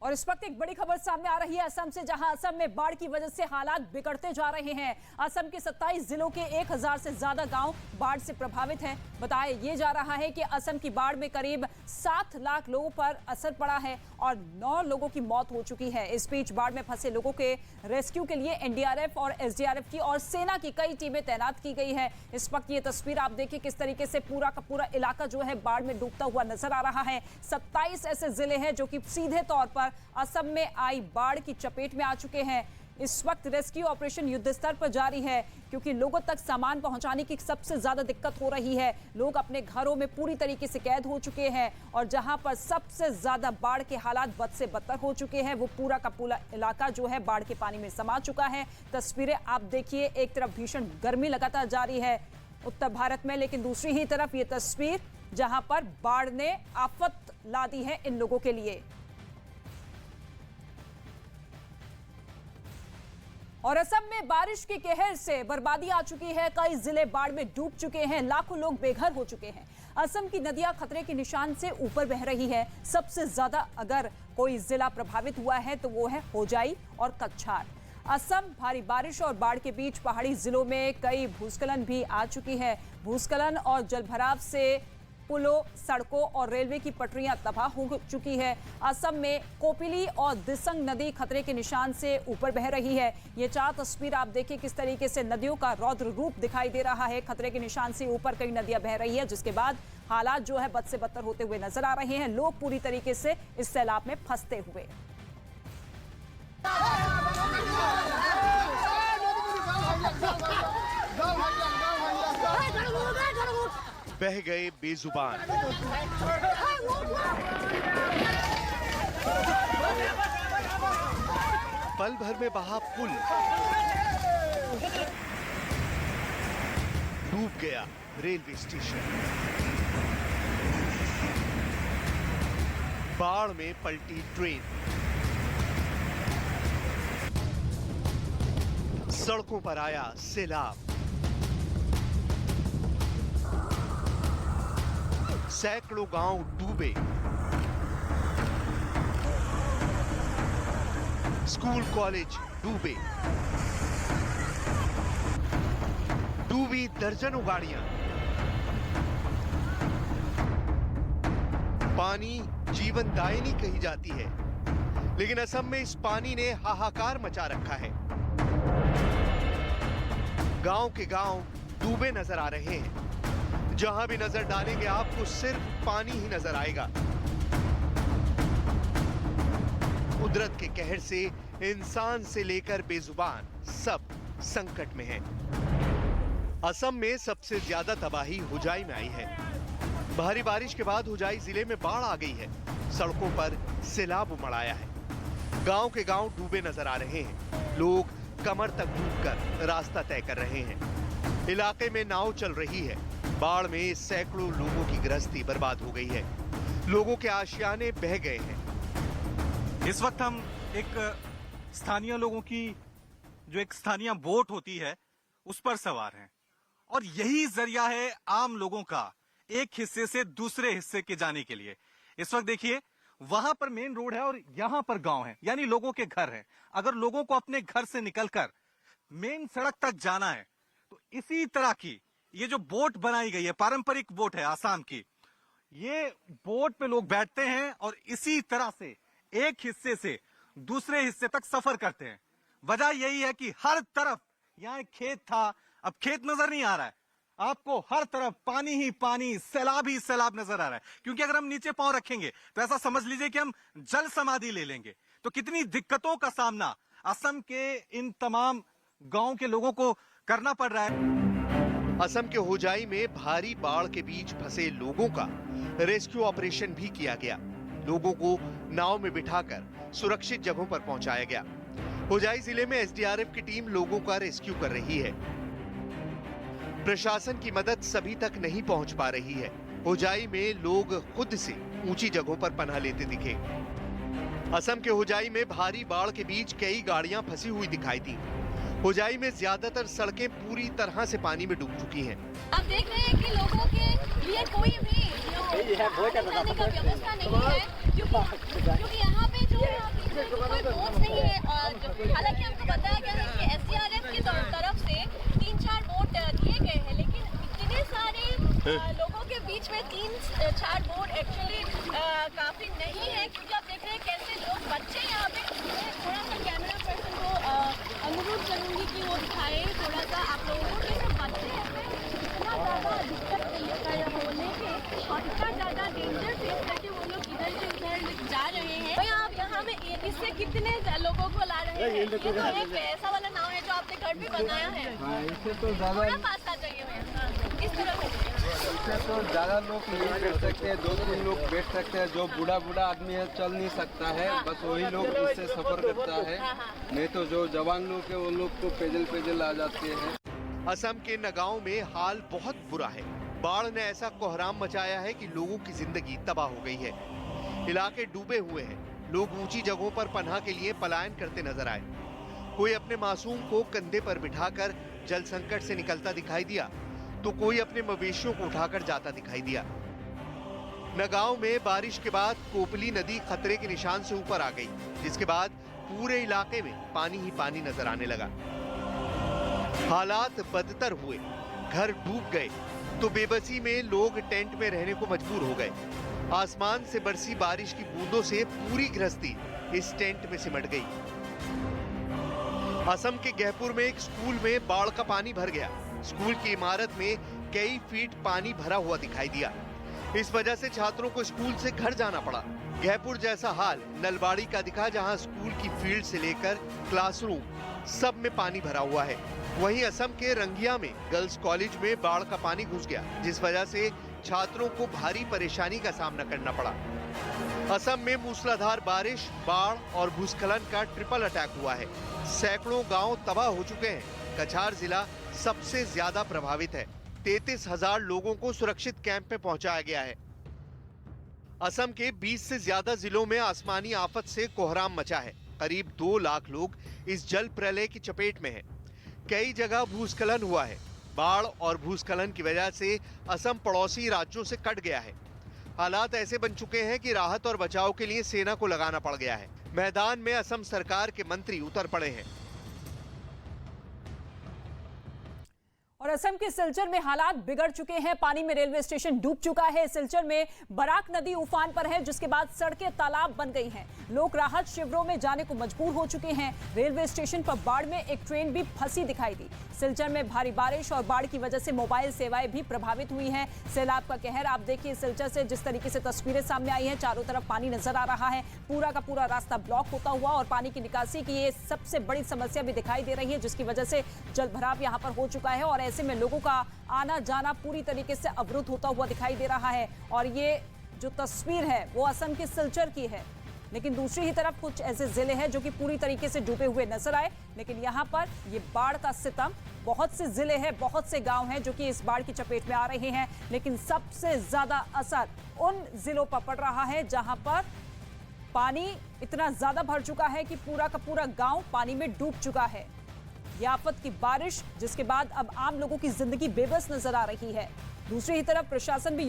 और इस वक्त एक बड़ी खबर सामने आ रही है असम से, जहां असम में बाढ़ की वजह से हालात बिगड़ते जा रहे हैं। असम के 27 जिलों के 1000 से ज्यादा गांव बाढ़ से प्रभावित हैं। बताया ये जा रहा है कि असम की बाढ़ में करीब 7 लाख लोगों पर असर पड़ा है और 9 लोगों की मौत हो चुकी है। इस बीच बाढ़ में फंसे लोगों के रेस्क्यू के लिए एनडीआरएफ और एसडीआरएफ की और सेना की कई टीमें तैनात की गई है। इस वक्त ये तस्वीर आप देखिए किस तरीके से पूरा का पूरा इलाका जो है बाढ़ में डूबता हुआ नजर आ रहा है। 27 ऐसे जिले हैं जो कि सीधे तौर पर असम में आई बाढ़ की चपेट में आ चुके हैं। इस वक्त रेस्क्यू ऑपरेशन युद्ध स्तर पर जारी है, क्योंकि लोगों तक सामान पहुंचाने की सबसे ज्यादा दिक्कत हो रही है। लोग अपने घरों में पूरी तरीके से कैद हो चुके हैं और जहां पर सबसे ज्यादा बाढ़ के हालात बद से बदतर हो चुके हैं, वो पूरा का पूरा इलाका जो है बाढ़ के पानी में समा चुका है। तस्वीरें आप देखिए, एक तरफ भीषण गर्मी लगातार जारी है उत्तर भारत में, लेकिन दूसरी ही तरफ ये तस्वीर जहां पर बाढ़ ने आफत ला दी है इन लोगों के लिए। और असम में बारिश के कहर से बर्बादी आ चुकी है। कई जिले बाढ़ में डूब चुके हैं, लाखों लोग बेघर हो चुके हैं। असम की नदियां खतरे के निशान से ऊपर बह रही है। सबसे ज्यादा अगर कोई जिला प्रभावित हुआ है तो वो है होजाई और कछार। असम भारी बारिश और बाढ़ के बीच पहाड़ी जिलों में कई भूस्खलन भी आ चुकी है। भूस्खलन और जलभराव से पुलों, सड़कों और रेलवे की पटरियां तबाह हो चुकी है। असम में कोपिली और दिसंग नदी खतरे के निशान से ऊपर बह रही है। ये 4 तस्वीर आप देखिए किस तरीके से नदियों का रौद्र रूप दिखाई दे रहा है। खतरे के निशान से ऊपर कई नदियां बह रही है, जिसके बाद हालात जो है बद से बदतर होते हुए नजर आ रहे हैं। लोग पूरी तरीके से इस सैलाब में फंसते हुए। बह गए बेजुबान, पल भर में बहा पुल, डूब गया रेलवे स्टेशन, बाढ़ में पलटी ट्रेन, सड़कों पर आया सैलाब, सैकड़ों गांव डूबे, स्कूल कॉलेज डूबे, डूबी दर्जनों गाड़ियां। पानी जीवनदायिनी कही जाती है, लेकिन असम में इस पानी ने हाहाकार मचा रखा है। गांव के गांव डूबे नजर आ रहे हैं। जहां भी नजर डालेंगे आपको सिर्फ पानी ही नजर आएगा। कुदरत के कहर से इंसान से लेकर बेजुबान सब संकट में हैं। असम में सबसे ज्यादा तबाही होजाई में आई है। भारी बारिश के बाद होजाई जिले में बाढ़ आ गई है। सड़कों पर सैलाब उमड़ आया है। गांव के गांव डूबे नजर आ रहे हैं। लोग कमर तक डूबकर रास्ता तय कर रहे हैं। इलाके में नाव चल रही है। बाढ़ में सैकड़ों लोगों की गृहस्थी बर्बाद हो गई है। लोगों के आशियाने बह गए हैं। इस वक्त हम एक स्थानीय लोगों की जो एक स्थानीय बोट होती है उस पर सवार हैं, और यही जरिया है आम लोगों का एक हिस्से से दूसरे हिस्से के जाने के लिए। इस वक्त देखिए, वहां पर मेन रोड है और यहां पर गांव है, यानी लोगों के घर हैं। अगर लोगों को अपने घर से निकलकर मेन सड़क तक जाना है तो इसी तरह की ये जो बोट बनाई गई है, पारंपरिक बोट है आसाम की, ये बोट पे लोग बैठते हैं और इसी तरह से एक हिस्से से दूसरे हिस्से तक सफर करते हैं। वजह यही है कि हर तरफ, यहाँ एक खेत था, अब खेत नजर नहीं आ रहा है आपको, हर तरफ पानी ही पानी, सैलाब ही सैलाब नजर आ रहा है। क्योंकि अगर हम नीचे पांव रखेंगे तो ऐसा समझ लीजिए कि हम जल समाधि ले लेंगे। तो कितनी दिक्कतों का सामना असम के इन तमाम गांव के लोगों को करना पड़ रहा है। असम के होजाई में भारी बाढ़ के बीच फंसे लोगों का रेस्क्यू ऑपरेशन भी किया गया। लोगों को नाव में बिठाकर सुरक्षित जगहों पर पहुंचाया गया। होजाई जिले में एसडीआरएफ की टीम लोगों का रेस्क्यू कर रही है। प्रशासन की मदद सभी तक नहीं पहुंच पा रही है। होजाई में लोग खुद से ऊंची जगहों पर पनाह लेते दिखे। असम के होजाई में भारी बाढ़ के बीच कई गाड़ियां फंसी हुई दिखाई दी। होजाई में ज्यादातर सड़कें पूरी तरह से पानी में डूब चुकी हैं। आप देख रहे हैं कि लोगों के लिए कोई भी जाने का व्यवस्था नहीं है, क्योंकि यहाँ पे जो हालांकि हमको बताया गया है कि SDRF की तरफ से 3-4 बोट दिए गए हैं, लेकिन इतने सारे लोगों के बीच में 3-4 बोट एक्चुअली काफी नहीं है, क्योंकि आप देख रहे हैं कैसे लोग बच्चे यहाँ पे। थोड़ा सा कैमरा पर्सन को अनुरोध करूंगी कि वो दिखाए थोड़ा सा आप लोगों को, जैसे बच्चे इतना ज़्यादा दिक्कत होने के और इतना ज़्यादा डेंजर फेस करके वो लोग इधर से उधर जा रहे हैं। भाई आप यहाँ में इससे कितने लोगों को ला रहे हैं? ये तो एक ऐसा वाला नाव है जो आपने घर पे बनाया है। हाँ, इससे तो ज़्यादा पास आ जाइए भैया, इस तरह से। इससे तो ज़्यादा लोग नहीं बैठ सकते हैं, 2-3 लोग बैठ सकते हैं। जो बूढ़ा आदमी है चल नहीं सकता है, बस वही लोग इससे सफ़र करता है। नहीं तो जो जवान लोग है वो लोग तो पैदल आ जाते हैं। असम के नगांव में हाल बहुत बुरा है। बाढ़ ने ऐसा कोहराम मचाया है कि लोगों की जिंदगी तबाह हो गई है। इलाके डूबे हुए हैं। लोग ऊंची जगहों पर पनाह के लिए पलायन करते नजर आए। कोई अपने मासूम को कंधे पर बिठाकर जल संकट से निकलता दिखाई दिया, तो कोई अपने मवेशियों को उठाकर जाता दिखाई दिया। नगांव में बारिश के बाद कोपली नदी खतरे के निशान से ऊपर आ गई, जिसके बाद पूरे इलाके में पानी ही पानी नजर आने लगा। हालात बदतर हुए, घर डूब गए तो बेबसी में लोग टेंट में रहने को मजबूर हो गए। आसमान से बरसी बारिश की बूंदों से पूरी गृहस्थी इस टेंट में सिमट गई। असम के गहपुर में एक स्कूल में बाढ़ का पानी भर गया। स्कूल की इमारत में कई फीट पानी भरा हुआ दिखाई दिया। इस वजह से छात्रों को स्कूल से घर जाना पड़ा। गहपुर जैसा हाल नलबाड़ी का दिखा, जहां स्कूल की फील्ड से लेकर क्लासरूम सब में पानी भरा हुआ है। वहीं असम के रंगिया में गर्ल्स कॉलेज में बाढ़ का पानी घुस गया, जिस वजह से छात्रों को भारी परेशानी का सामना करना पड़ा। असम में मूसलाधार बारिश, बाढ़ और भूस्खलन का ट्रिपल अटैक हुआ है। सैकड़ों गांव तबाह हो चुके हैं। कछार जिला सबसे ज्यादा प्रभावित है। 33,000 लोगों को सुरक्षित कैंप में पहुंचाया गया है। असम के 20 से ज्यादा जिलों में आसमानी आफत से कोहराम मचा है। करीब 2 लाख लोग इस जल प्रलय की चपेट में हैं। कई जगह भूस्खलन हुआ है। बाढ़ और भूस्खलन की वजह से असम पड़ोसी राज्यों से कट गया है। हालात ऐसे बन चुके हैं कि राहत और बचाव के लिए सेना को लगाना पड़ गया है। मैदान में असम सरकार के मंत्री उतर पड़े हैं। और असम के सिलचर में हालात बिगड़ चुके हैं। पानी में रेलवे स्टेशन डूब चुका है। सिलचर में बराक नदी उफान पर है, जिसके बाद सड़कें तालाब बन गई हैं। लोग राहत शिविरों में जाने को मजबूर हो चुके हैं। रेलवे स्टेशन पर बाढ़ में एक ट्रेन भी फंसी दिखाई दी। सिलचर में भारी बारिश और बाढ़ की वजह से मोबाइल सेवाएं भी प्रभावित हुई हैं। सैलाब का कहर आप देखिए। सिलचर से जिस तरीके से तस्वीरें सामने आई हैं, चारों तरफ पानी नजर आ रहा है। पूरा का पूरा रास्ता ब्लॉक होता हुआ और पानी की निकासी की ये सबसे बड़ी समस्या भी दिखाई दे रही है, जिसकी वजह से जलभराव यहाँ पर हो चुका है और ऐसे में लोगों का आना जाना पूरी तरीके से अवरुद्ध होता हुआ दिखाई दे रहा है। और ये जो तस्वीर है वो असम के सिलचर की है, लेकिन दूसरी ही तरफ कुछ ऐसे जिले हैं जो कि पूरी तरीके से डूबे हुए नजर आए। लेकिन यहाँ पर ये बाढ़ का सितम, बहुत से जिले हैं, बहुत से गांव हैं जो कि इस बाढ़ की चपेट में आ रहे हैं। लेकिन सबसे ज्यादा असर उन जिलों पर पड़ रहा है जहां पर पानी इतना ज्यादा भर चुका है कि पूरा का पूरा गांव पानी में डूब चुका है। ये आफत की बारिश, जिसके बाद अब आम लोगों की जिंदगी बेबस नजर आ रही है। दूसरी ही तरफ प्रशासन भी